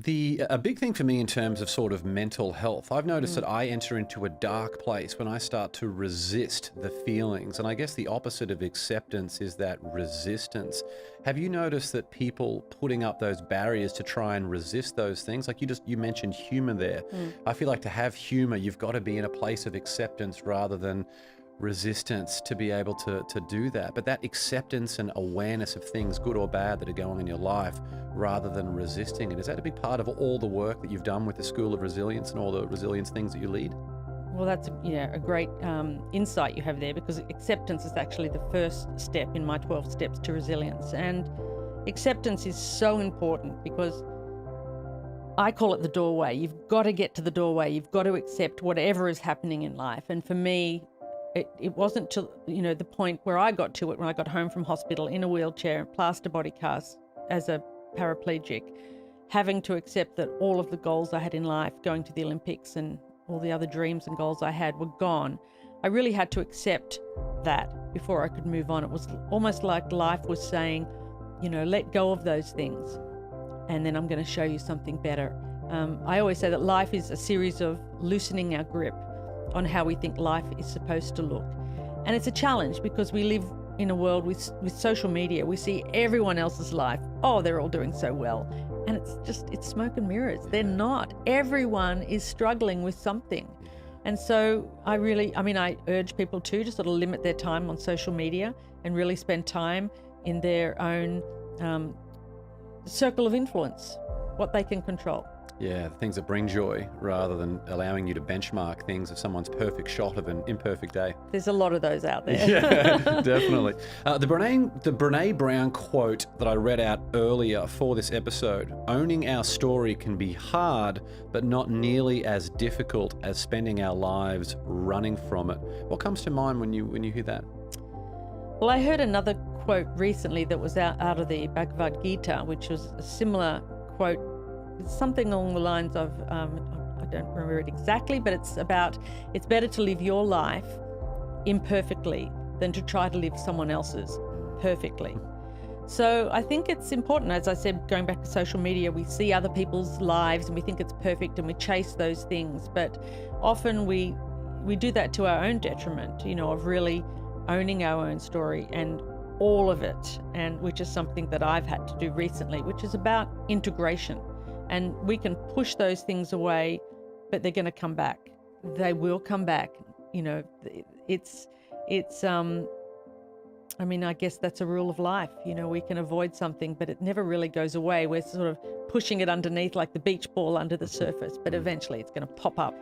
A big thing for me in terms of sort of mental health, I've noticed that I enter into a dark place when I start to resist the feelings. And I guess the opposite of acceptance is that resistance. Have you noticed that people putting up those barriers to try and resist those things, like you mentioned humor there. I feel like to have humor, you've got to be in a place of acceptance rather than resistance to be able to do that. But that acceptance and awareness of things, good or bad, that are going on in your life, rather than resisting it, is that a big part of all the work that you've done with the School of Resilience and all the resilience things that you lead? Well, that's a great insight you have there, because acceptance is actually the first step in my 12 steps to resilience. And acceptance is so important because I call it the doorway. You've got to get to the doorway. You've got to accept whatever is happening in life. And for me, it wasn't till the point where I got to it when I got home from hospital in a wheelchair, plaster body cast as a paraplegic, having to accept that all of the goals I had in life, going to the Olympics and all the other dreams and goals I had, were gone. I really had to accept that before I could move on. It was almost like life was saying, let go of those things, and then I'm going to show you something better. I always say that life is a series of loosening our grip on how we think life is supposed to look. And it's a challenge because we live in a world with social media. We see everyone else's life. Oh, they're all doing so well. And it's smoke and mirrors. They're not. Everyone is struggling with something. And so I urge people to sort of limit their time on social media and really spend time in their own circle of influence, what they can control. Yeah, the things that bring joy rather than allowing you to benchmark things of someone's perfect shot of an imperfect day. There's a lot of those out there. Yeah, definitely. The Brene Brown quote that I read out earlier for this episode, owning our story can be hard, but not nearly as difficult as spending our lives running from it. What comes to mind when you hear that? Well, I heard another quote recently that was out of the Bhagavad Gita, which was a similar quote. It's something along the lines of, I don't remember it exactly, but it's better to live your life imperfectly than to try to live someone else's perfectly. So I think it's important, as I said, going back to social media, we see other people's lives and we think it's perfect and we chase those things, but often we do that to our own detriment, of really owning our own story and all of it, and which is something that I've had to do recently, which is about integration. And we can push those things away, but they're going to come back. They will come back. I guess that's a rule of life. We can avoid something, but it never really goes away. We're sort of pushing it underneath like the beach ball under the surface, but eventually it's going to pop up